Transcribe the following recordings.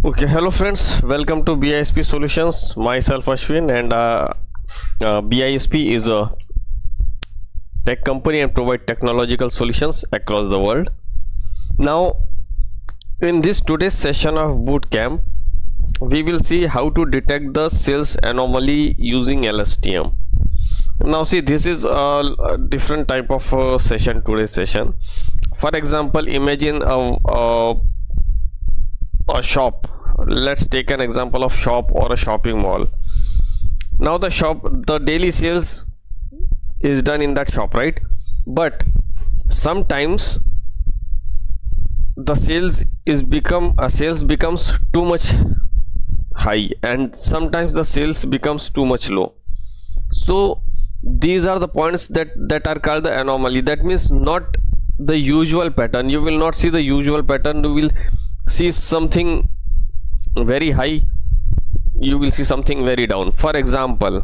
Okay, hello friends, welcome to BISP Solutions. Myself Ashwin, and BISP is a tech company and provide technological solutions across the world. Now, in this today's session of bootcamp, we will see how to detect the sales anomaly using LSTM. Now see, this is a different type of today's session. For example, imagine a shop. Let's take an example of shop or a shopping mall. Now the daily sales is done in that shop, right? But sometimes the sales becomes too much high, and sometimes the sales becomes too much low. So these are the points that are called the anomaly. That means not the usual pattern. You will not see the usual pattern. You will see something very high, you will see something very down. For example,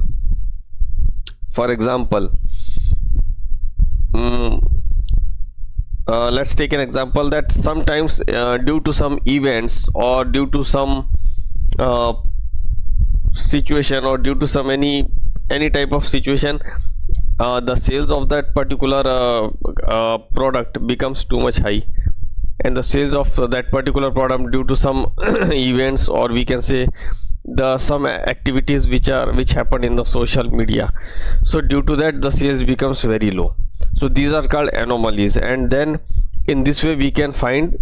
let's take an example that sometimes due to some events or due to some situation or due to some any type of situation, the sales of that particular product becomes too much high, and the sales of that particular product due to some events, or we can say some activities which happen in the social media, so due to that the sales becomes very low. So these are called anomalies, and then in this way we can find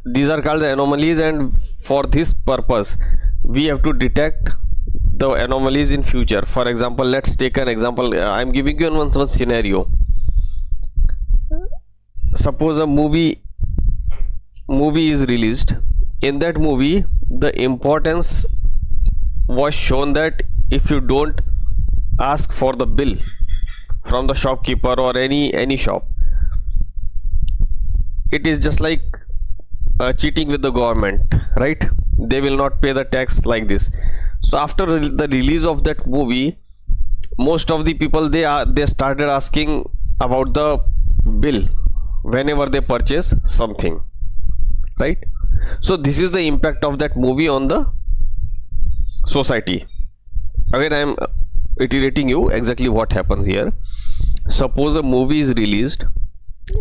these are called the anomalies, and for this purpose we have to detect the anomalies in future. For example, let's take an example. I'm giving you one scenario. Suppose a movie is released. In that movie, the importance was shown that if you don't ask for the bill from the shopkeeper or any shop, it is just like cheating with the government, right? They will not pay the tax like this. So after the release of that movie, most of the people they started asking about the bill whenever they purchase something, right? So this is the impact of that movie on the society. Again, I am iterating you exactly what happens here. Suppose a movie is released.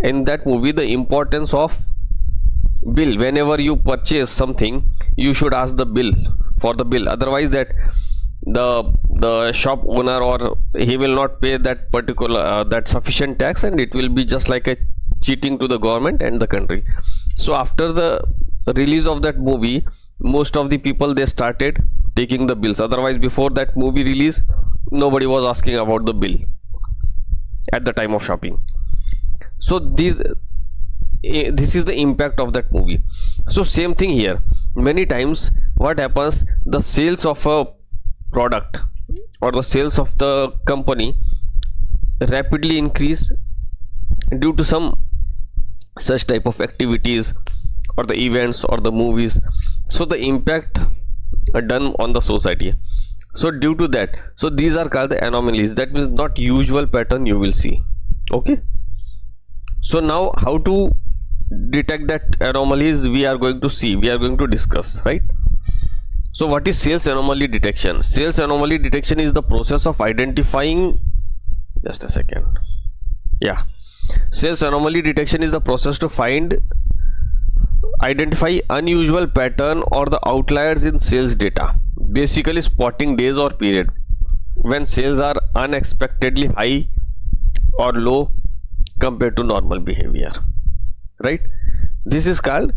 In that movie, the importance of bill, whenever you purchase something, you should ask the bill for the bill. Otherwise, that the shop owner, or he will not pay that particular that sufficient tax, and it will be just like a cheating to the government and the country. So after the release of that movie, most of the people they started taking the bills. Otherwise, before that movie release, nobody was asking about the bill at the time of shopping. So this is the impact of that movie. So same thing here. Many times what happens, the sales of a product or the sales of the company rapidly increase due to some such type of activities or the events or the movies. So the impact done on the society. So due to that, so these are called the anomalies. That means not usual pattern you will see. Okay, so now how to detect that anomalies we are going to discuss, right? So what is sales anomaly detection? Sales anomaly detection is the process of identifying, just a second, yeah, sales anomaly detection is the process to identify unusual pattern or the outliers in sales data, basically spotting days or period when sales are unexpectedly high or low compared to normal behavior, right? This is called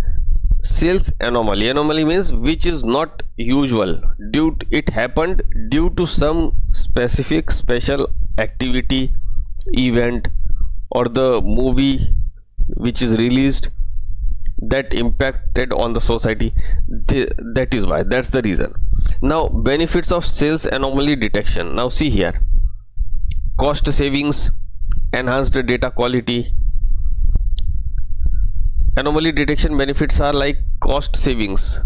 sales anomaly. Anomaly means which is not usual, it happened due to some specific special activity, event, or the movie which is released that impacted on the society. That is why, that's the reason. Now benefits of sales anomaly detection. Now see here: cost savings, enhanced data quality. Anomaly detection benefits are like cost savings,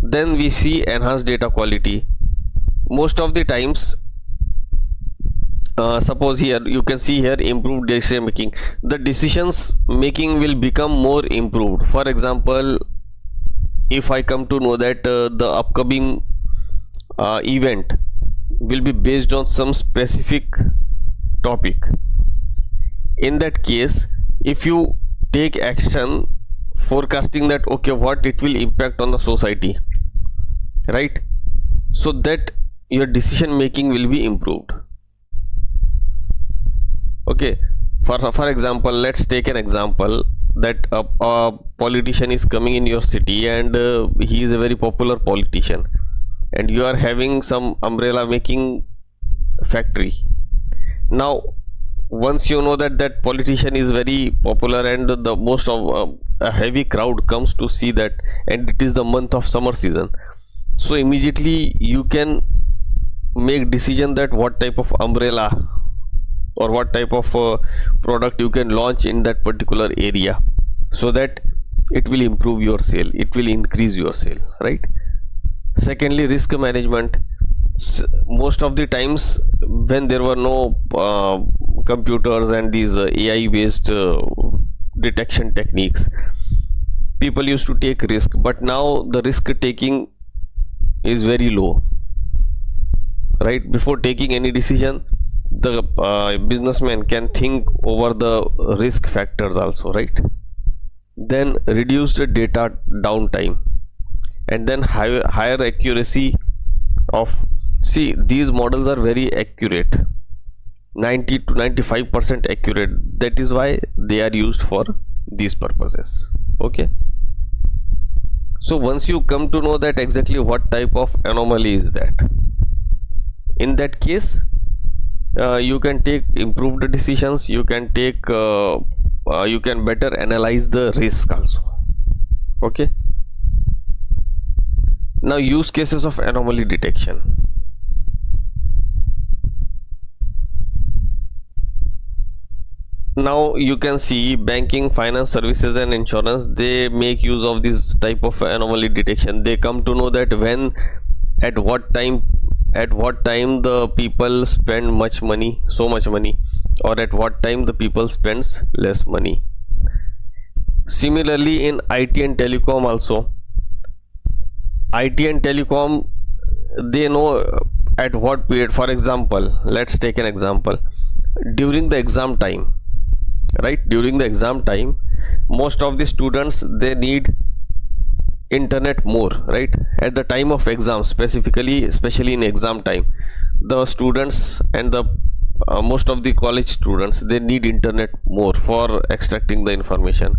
then we see enhanced data quality. Most of the times, suppose here you can see here improved decision making. The decisions making will become more improved. For example, if I come to know that the upcoming event will be based on some specific topic, in that case if you take action forecasting that okay what it will impact on the society, right, so that your decision making will be improved. Okay, for example, let's take an example that a politician is coming in your city and he is a very popular politician, and you are having some umbrella making factory. Now once you know that that politician is very popular and the most of a heavy crowd comes to see that, and it is the month of summer season, so immediately you can make decision that what type of umbrella or what type of product you can launch in that particular area, so that it will improve your sale, it will increase your sale, right? Secondly, risk management. Most of the times when there were no computers and these AI based detection techniques, people used to take risk, but now the risk taking is very low, right? Before taking any decision, the businessman can think over the risk factors also, right? Then reduced data downtime, and then higher accuracy of, see, these models are very accurate, 90 to 95% accurate. That is why they are used for these purposes. Okay, so once you come to know that exactly what type of anomaly is that, in that case you can take improved decisions, you can take you can better analyze the risk also. Okay, now use cases of anomaly detection. Now you can see banking, finance services and insurance, they make use of this type of anomaly detection. They come to know that when, at what time the people spend much money, so much money, or at what time the people spends less money. Similarly in IT and telecom also, IT and telecom, they know at what period. For example, let's take an example, during the exam time, right, during the exam time most of the students, they need internet more, right? At the time of exam, especially in exam time, the students and the most of the college students, they need internet more for extracting the information.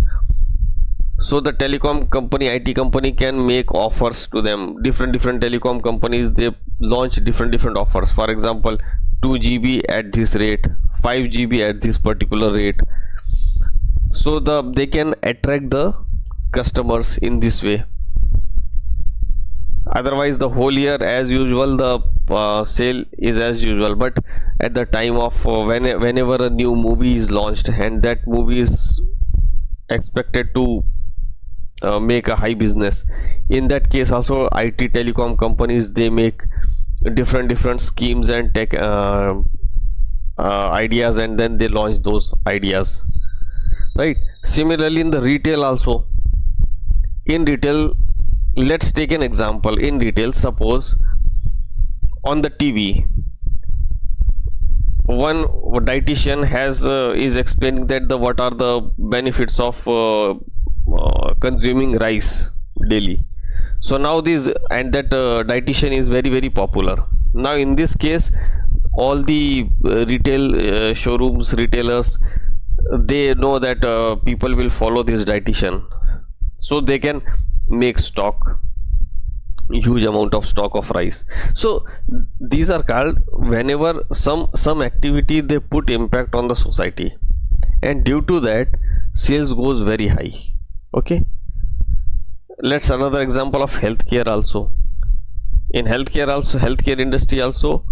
So the telecom company, IT company can make offers to them. Different telecom companies, they launch different offers. For example, 2 GB at this rate, 5 GB at this particular rate, so they can attract the customers in this way. Otherwise the whole year as usual, the sale is as usual, but at the time of whenever a new movie is launched and that movie is expected to make a high business, in that case also IT telecom companies, they make different schemes and tech ideas, and then they launch those ideas, right? Similarly in the retail also, in retail, let's take an example. In retail, suppose on the TV one dietitian has is explaining that what are the benefits of consuming rice daily. So now this, and that dietitian is very popular. Now in this case, all the retail showrooms, retailers, they know that people will follow this dietitian, so they can make stock, huge amount of stock of rice. So these are called, whenever some activity they put impact on the society, and due to that sales goes very high. Okay, let's another example of healthcare also. In healthcare also, healthcare industry also,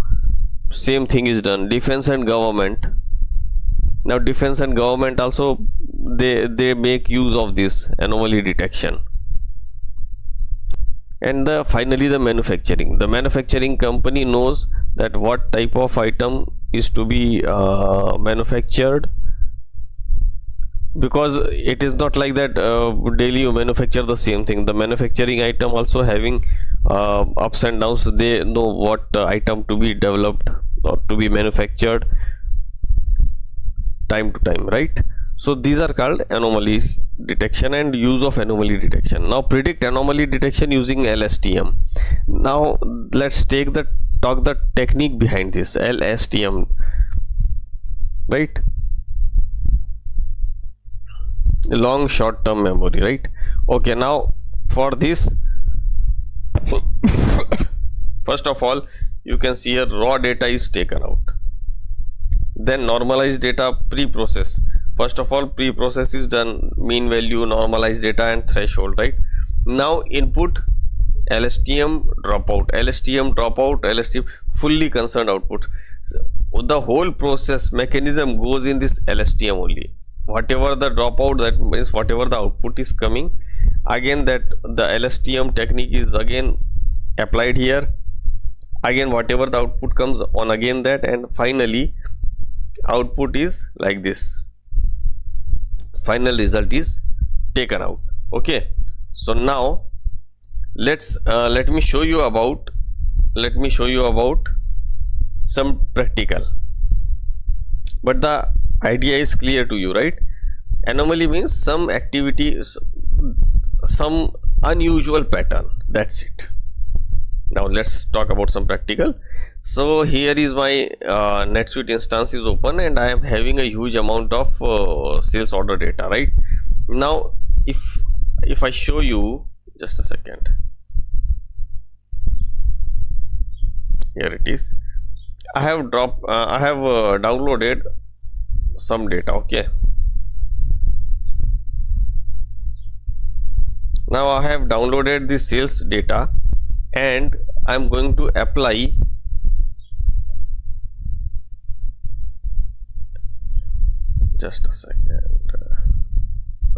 same thing is done. Defense and government, now defense and government also, they make use of this anomaly detection. And finally the manufacturing company knows that what type of item is to be manufactured, because it is not like that daily you manufacture the same thing. The manufacturing item also having ups and downs. They know what item to be developed or to be manufactured time to time, right? So these are called anomaly detection and use of anomaly detection. Now predict anomaly detection using LSTM. Now let's talk the technique behind this LSTM, right? Long short term memory, right? Okay, now for this first of all, you can see here raw data is taken out, then normalized data pre-process. First of all, pre-process is done, mean value, normalized data and threshold, right? Now input, LSTM dropout, LSTM dropout, LSTM fully concerned output. So the whole process mechanism goes in this LSTM only. Whatever the dropout, that means whatever the output is coming, again that the LSTM technique is again applied here, again whatever the output comes on, again that, and finally output is like this, final result is taken out. Okay, so now let me show you about some practical, but the idea is clear to you, right? Anomaly means some activity, some unusual pattern, that's it. Now let's talk about some practical. So here is my NetSuite instance is open and I am having a huge amount of sales order data, right? Now if I show you, just a second, here it is. I have downloaded some data. Okay, now I have downloaded the sales data and I am going to apply just a second.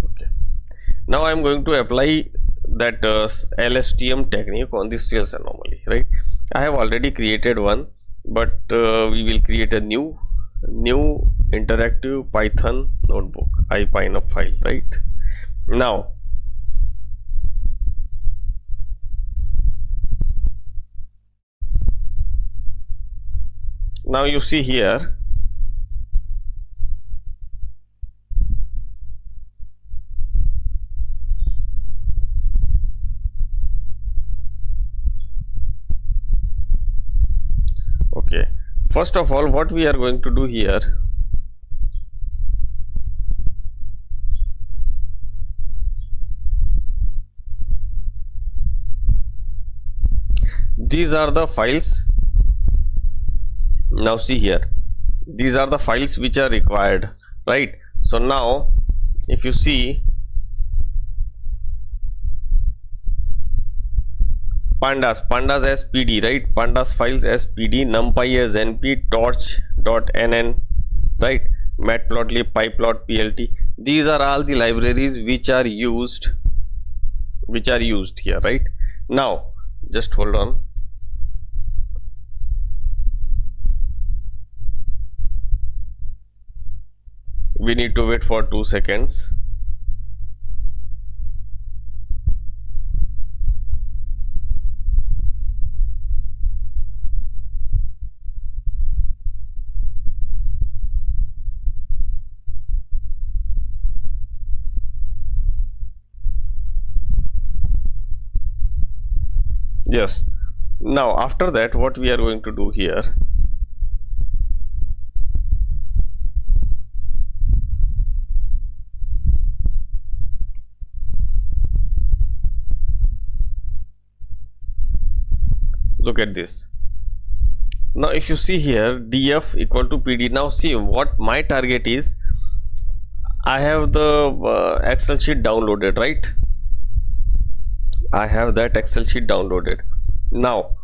Okay, now I am going to apply that LSTM technique on the sales anomaly, right? I have already created one, but we will create a new interactive Python notebook, IPyNup file, right? Now you see here, okay, first of all what we are going to do here, these are the files. Now see here, these are the files which are required, right? So now if you see, pandas as pd, right? Pandas files as pd, numpy as np, torch.nn, right? matplotlib, pyplot, plt. These are all the libraries which are used here, right? Now just hold on. We need to wait for 2 seconds. Yes, now after that what we are going to do here, look at this. Now if you see here, df equal to pd. Now see what my target is. I have the Excel sheet downloaded, right? I have that Excel sheet downloaded. Now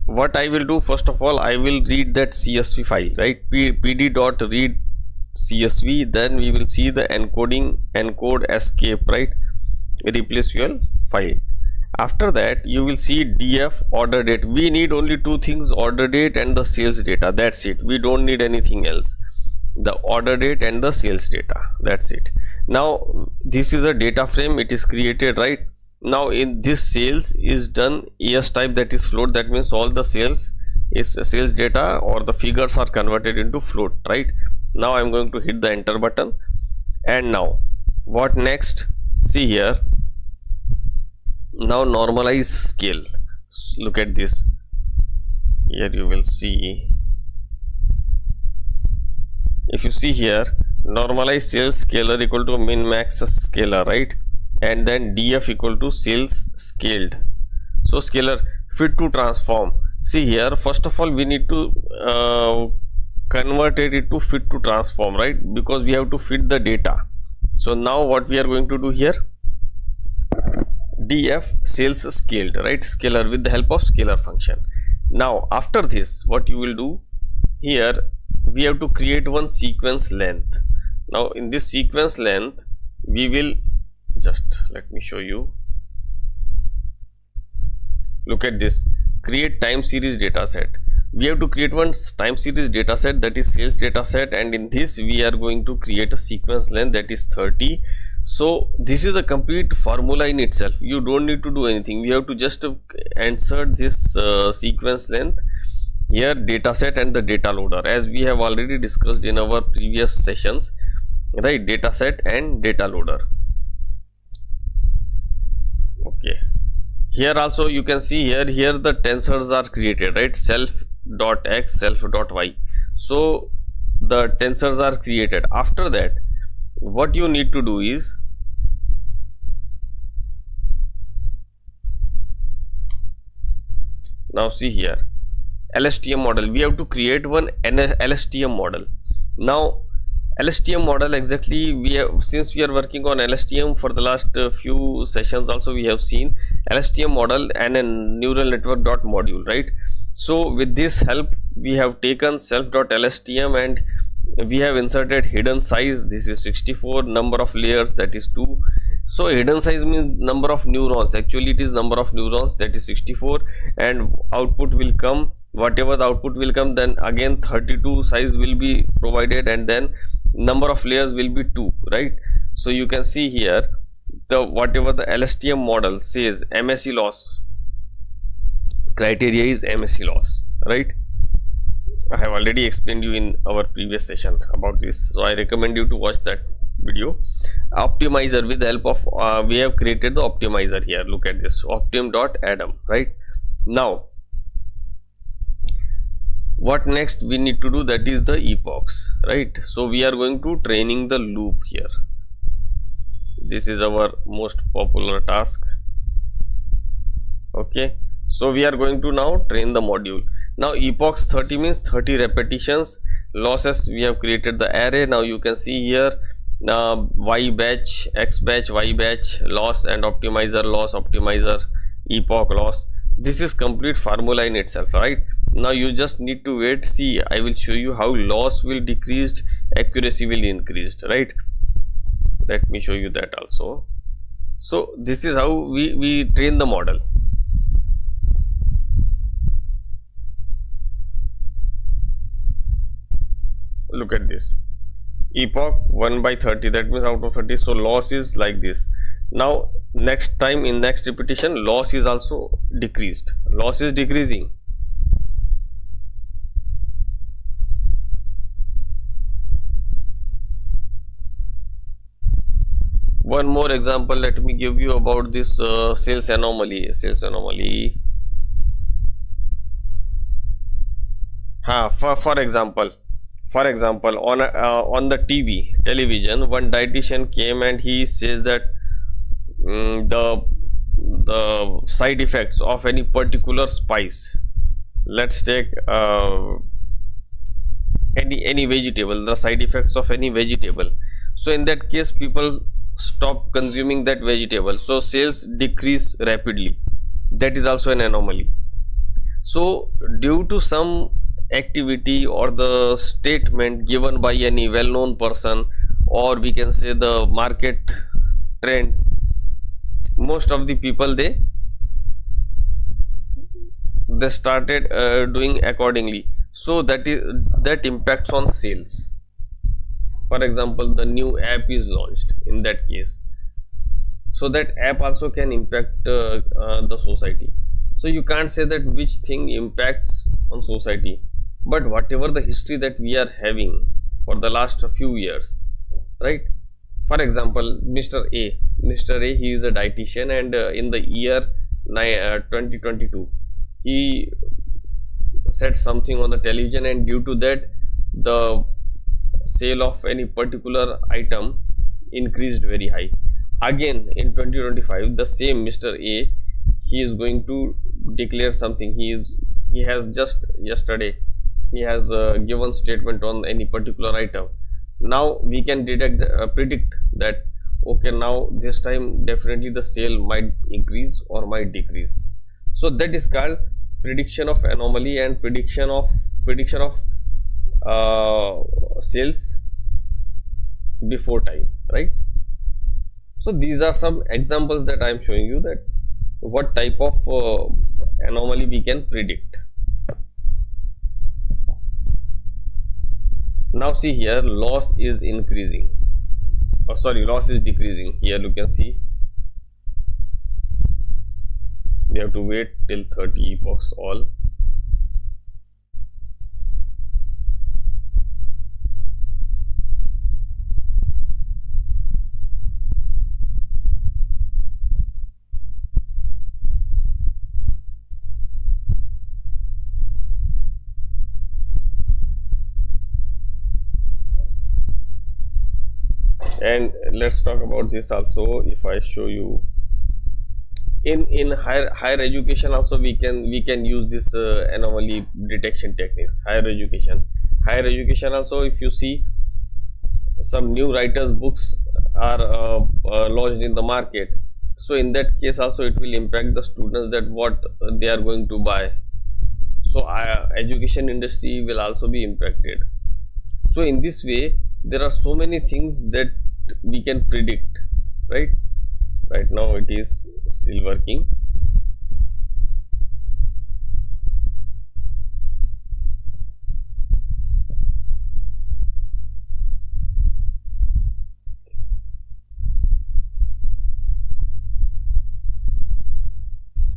what I will do, first of all I will read that CSV file, right? pd.read CSV, then we will see the encode escape, right? Replace fuel file. After that you will see df order date. We need only two things, order date and the sales data, that's it. We don't need anything else. the order date and the sales data. That's it. Now this is a data frame, it is created, right? Now in this sales is done ES type, that is float. That means all the sales is sales data or the figures are converted into float, right? Now I'm going to hit the enter button, and now what next? See here, now normalize scale. Look at this. Here you will see, if you see here, normalize sales scalar equal to min max scalar, right? And then df equal to sales scaled. So scalar fit to transform. See here, first of all we need to convert it to fit to transform, right? Because we have to fit the data. So now what we are going to do here, df sales scaled, right? Scalar with the help of scalar function. Now after this, what you will do here, we have to create one sequence length. Now in this sequence length, we will just, let me show you. Look at this, create time series data set. We have to create one time series data set, that is sales data set, and in this we are going to create a sequence length, that is 30. So this is a complete formula in itself. You don't need to do anything. We have to just insert this sequence length here, data set and the data loader, as we have already discussed in our previous sessions, right? Data set and data loader. Okay, here also you can see here the tensors are created, right? Self.x, self.y. So the tensors are created. After that, what you need to do is, now see here, LSTM model. We have to create one LSTM model. Now LSTM model, exactly, we have, since we are working on LSTM for the last few sessions also, we have seen LSTM model and a neural network dot module, right? So with this help, we have taken self.lstm and we have inserted hidden size. This is 64, number of layers, that is 2. So hidden size means number of neurons. Actually it is number of neurons, that is 64, and output will come, whatever the output will come, then again 32 size will be provided, and then number of layers will be 2, right? So you can see here, the whatever the LSTM model says, MSE loss criteria is MSE loss, right? I have already explained you in our previous session about this, so I recommend you to watch that video. Optimizer, with the help of we have created the optimizer here. Look at this, optim.adam, right? Now what next we need to do, that is the epochs, right? So we are going to training the loop here. This is our most popular task. Okay, so we are going to now train the module. Now epochs 30 means 30 repetitions. Losses, we have created the array. Now you can see here y batch, x batch, y batch, loss, and optimizer loss, optimizer, epoch loss. This is complete formula in itself, right? Now you just need to wait. See, I will show you how loss will decreased, accuracy will increased, right? Let me show you that also. So this is how we train the model. Look at this, epoch 1 by 30, that means out of 30. So loss is like this. Now next time, in next repetition, loss is also decreased, loss is decreasing. One more example, let me give you about this sales anomaly. Sales anomaly. For example, on the television, one dietitian came and he says that the side effects of any particular spice. Let's take any vegetable, the side effects of any vegetable. So in that case, people stop consuming that vegetable, so sales decrease rapidly. That is also an anomaly. So due to some activity or the statement given by any well-known person, or we can say the market trend, most of the people they started doing accordingly. So that impacts on sales. for example, the new app is launched in that case, so that app also can impact the society. So you can't say that which thing impacts on society, but whatever the history that we are having for the last few years, right? For example, Mr. A, he is a dietitian, and in the year 2022, he said something on the television, and due to that, the sale of any particular item increased very high. Again, in 2025, the same Mr. A, he is going to declare something. He has just yesterday, he has given statement on any particular item. Now we can predict that, okay, now this time definitely the sale might increase or might decrease. So that is called prediction of anomaly and prediction of sales before time, right? So these are some examples that I am showing you, that what type of anomaly we can predict. Now see here, loss is increasing, or sorry, loss is decreasing. Here you can see we have to wait till 30 epochs all. And let's talk about this also. If I show you in higher education also, we can use this anomaly detection techniques. Higher education also, if you see some new writers books are launched in the market, so in that case also it will impact the students, that what they are going to buy. So education industry will also be impacted. So in this way, there are so many things that we can predict, right? Right now it is still working.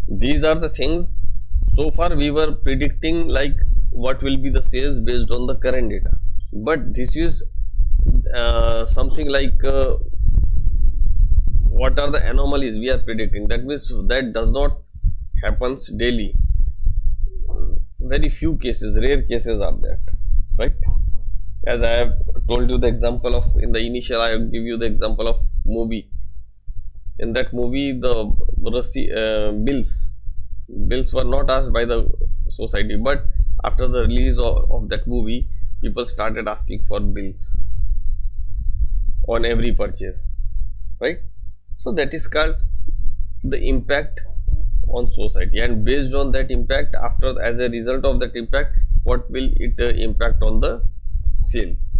These are the things. So far we were predicting like what will be the sales based on the current data, but this is something like what are the anomalies we are predicting. That means that does not happens daily. Very few cases, rare cases are that, right? As I have told you the example of, in the initial I give you the example of movie. In that movie, the bills were not asked by the society, but after the release of that movie, people started asking for bills on every purchase, right? So that is called the impact on society, and based on that impact, after as a result of that impact, what will it impact on the sales.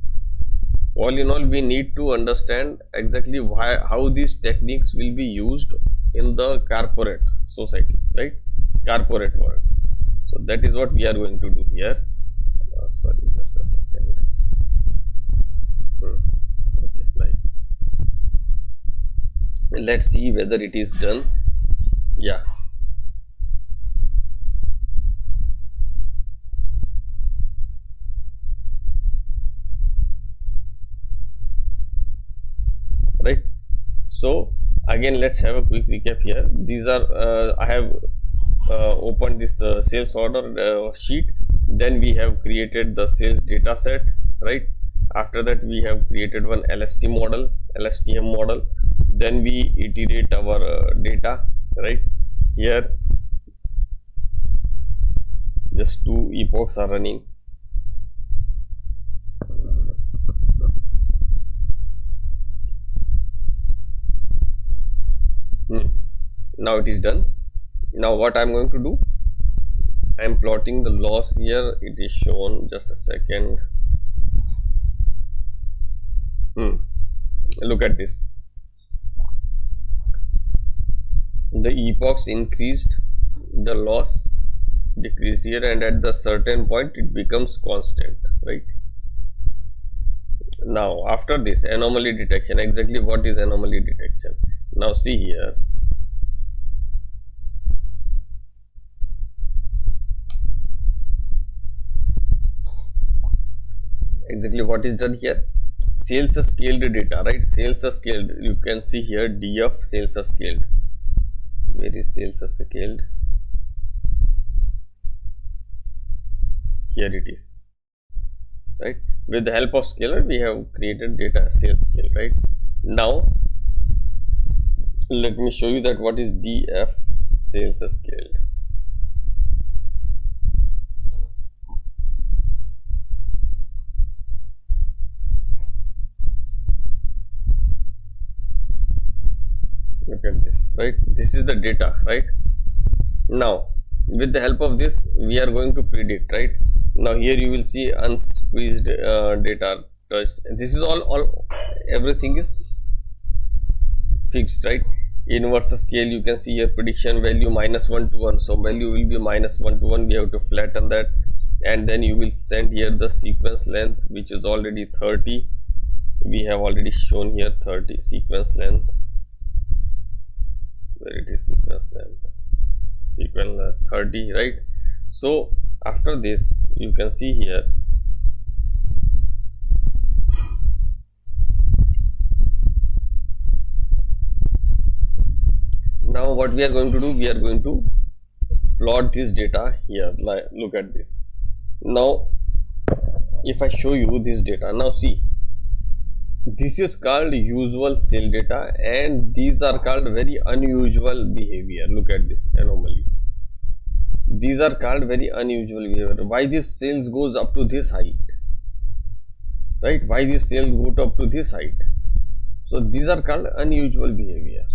All in all, we need to understand exactly how these techniques will be used in the corporate society, right? Corporate world. So that is what we are going to do here. Sorry, just a second. Okay, like, let's see whether it is done. Yeah. Right. So again, let's have a quick recap here. These are I have opened this sales order sheet. Then we have created the sales data set, right? After that, we have created one LSTM model. Then we iterate our data, right? Here just 2 epochs are running. Now it is done. Now what I am going to do, I am plotting the loss here. It is shown, just a second. Look at this. The epochs increased, the loss decreased here, and at the certain point it becomes constant, right? Now after this anomaly detection, exactly what is anomaly detection? Now see here, exactly what is done here. Sales are scaled data, right? Sales are scaled. You can see here DF sales are scaled. Where is sales are scaled? Here it is, right? With the help of scaler, we have created data sales scale, right? Now let me show you that what is DF sales are scaled. Look at this, right? This is the data, right? Now with the help of this we are going to predict, right? Now here you will see unsqueezed data touch. This is all everything is fixed, right? Inverse scale, you can see here prediction value -1 to 1, so value will be -1 to 1. We have to flatten that, and then you will send here the sequence length, which is already 30. We have already shown here 30 sequence length. Where it is sequence length? Sequence length 30, right? So after this you can see here now what we are going to do, we are going to plot this data here. Look at this. Now if I show you this data, now see, this is called usual sale data, and these are called very unusual behavior. Look at this anomaly. These are called very unusual behavior. Why this sales goes up to this height, right? Why this sale go up to this height? So these are called unusual behavior.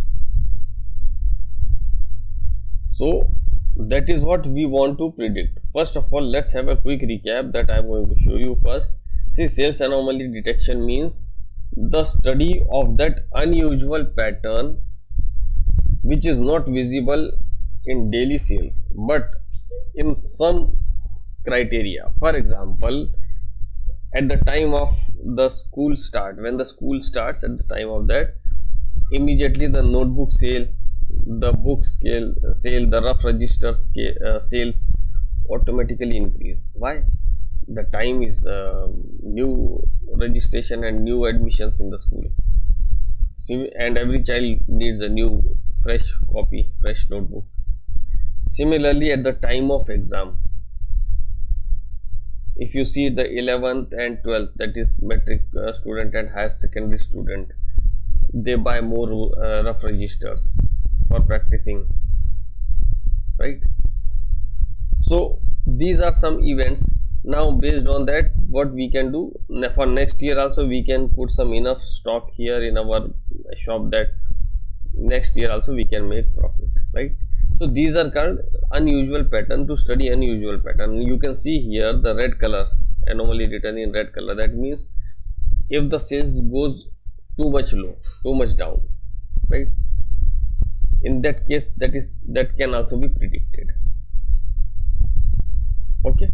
So that is what we want to predict. First of all, let's have a quick recap that I am going to show you first. See, sales anomaly detection means the study of that unusual pattern which is not visible in daily sales but in some criteria. For example, at the time of the school start, when the school starts, at the time of that, immediately the notebook sale, the book sale, the rough register sales automatically increase. Why? The time is new registration and new admissions in the school, and every child needs a new fresh copy, fresh notebook. Similarly, at the time of exam, if you see the 11th and 12th, that is metric student and higher secondary student, they buy more rough registers for practicing, right? So these are some events. Now based on that, what we can do for next year also, we can put some enough stock here in our shop that next year also we can make profit, right? So these are called unusual pattern. To study unusual pattern, you can see here the red color, anomaly written in red color. That means if the sales goes too much low, too much down, right? In that case, that can also be predicted. Okay.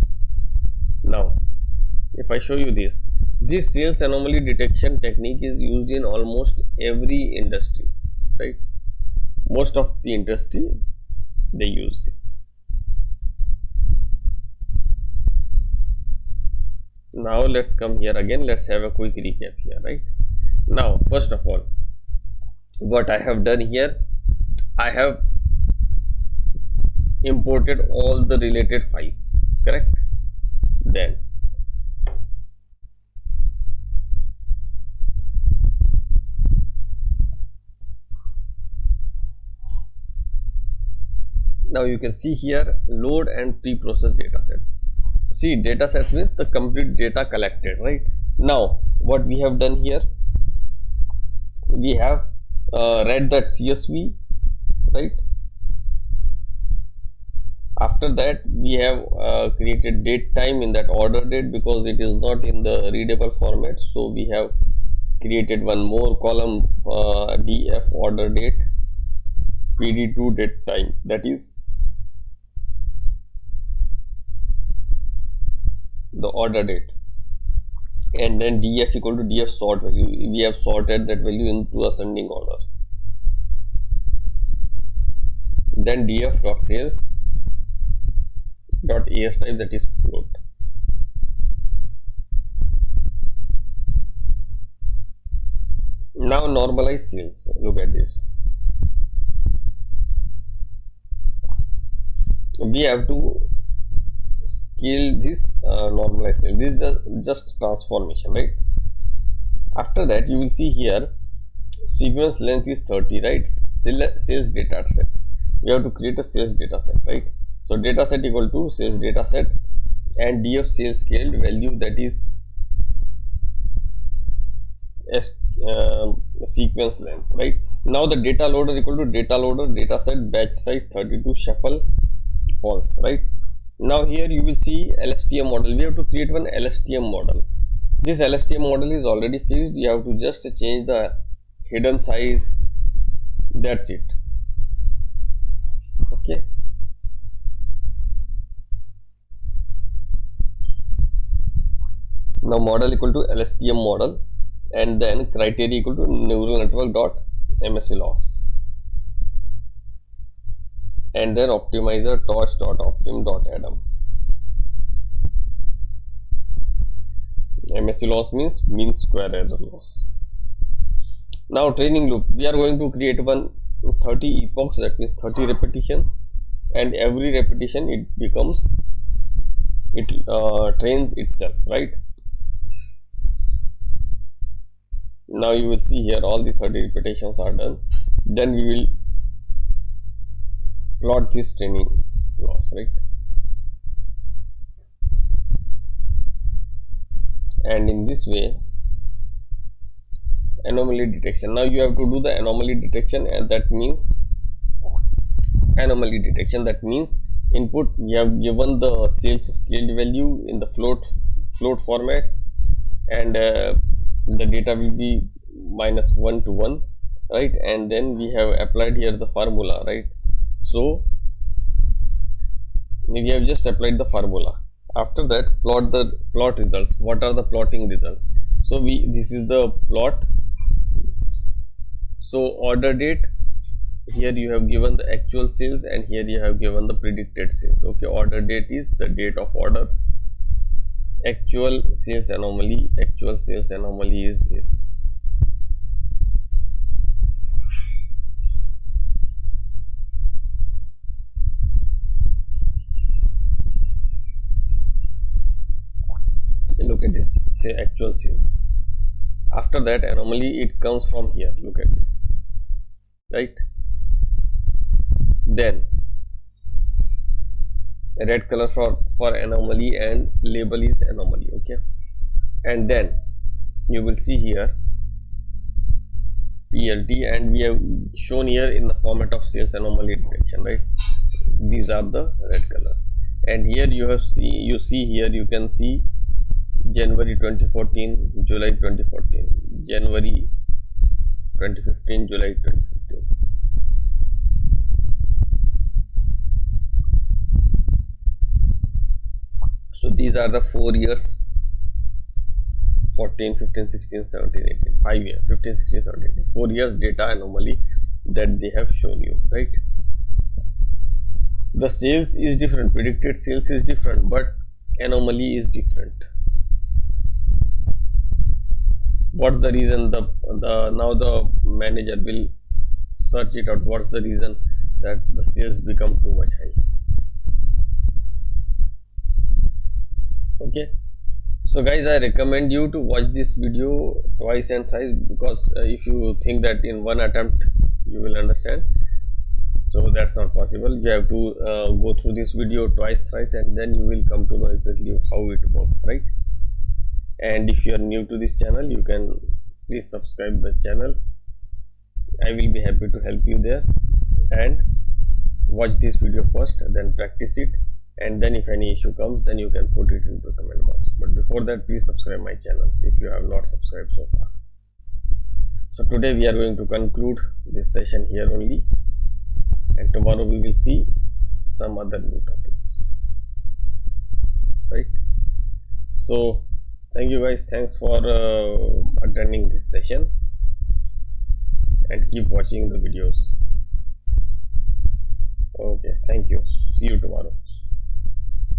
Now if I show you this sales anomaly detection technique is used in almost every industry, right? Most of the industry, they use this. Now let's come here again, let's have a quick recap here, right? Now first of all, what I have done here, I have imported all the related files, correct? Then now you can see here load and pre-processed data sets. See, data sets means the complete data collected, right? Now what we have done here, we have read that CSV, right? After that we have created date time in that order date, because it is not in the readable format, so we have created one more column, df order date, pd2 date time, that is the order date. and then df equal to df sort value. We have sorted that value into ascending order. Then df dot sales dot as type, that is float. Now normalize sales. Look at this. We have to scale this normalize sales. This is just transformation, right? After that, you will see here sequence length is 30, right? Sales data set. We have to create a sales data set, right? So data set equal to sales data set and df sales scaled value, that is sequence length, right? Now the data loader equal to data loader data set batch size 32 shuffle false, right? Now here you will see LSTM model. We have to create one LSTM model. This LSTM model is already fixed. You have to just change the hidden size. That's it. Okay. Now model equal to LSTM model, and then criteria equal to neural network dot MSE loss, and then optimizer torch dot optim dot atom. MSE loss means mean square error loss. Now training loop, we are going to create one 30 epochs, that means 30 repetition, and every repetition it trains itself, right? Now you will see here all the 30 repetitions are done. Then we will plot this training loss, right? And in this way, anomaly detection. Now you have to do the anomaly detection, and that means anomaly detection. That means input, we have given the sales scaled value in the float format, and the data will be -1 to 1, right? And then we have applied here the formula, right? So we have just applied the formula. After that, plot results. What are the plotting results? So this is the plot. So order date, here you have given the actual sales, and here you have given the predicted sales. Okay, order date is the date of order. Actual sales anomaly is this. Look at this, say actual sales. After that, anomaly, it comes from here. Look at this, right? Then red color for anomaly, and label is anomaly. Okay, and then you will see here PLT, and we have shown here in the format of sales anomaly detection, right? These are the red colors, and here you can see January 2014, July 2014, January 2015, July 2015. So these are the 4 years, 14, 15, 16, 17, 18, 5 years, 15, 16, 17, 18, 4 years data anomaly that they have shown you, right? The sales is different, predicted sales is different, but anomaly is different. What's the reason? Now the manager will search it out. What's the reason that the sales become too much high? Okay, so guys, I recommend you to watch this video twice and thrice, because if you think that in one attempt you will understand, so that's not possible. You have to go through this video twice, thrice, and then you will come to know exactly how it works, right? And if you are new to this channel, you can please subscribe the channel. I will be happy to help you there. And watch this video first, then practice it, and then if any issue comes, then you can put it into the comment box. But before that, please subscribe my channel if you have not subscribed so far. So today we are going to conclude this session here only, and tomorrow we will see some other new topics, right? So Thank you guys, thanks for attending this session, and keep watching the videos. Okay, thank you, see you tomorrow.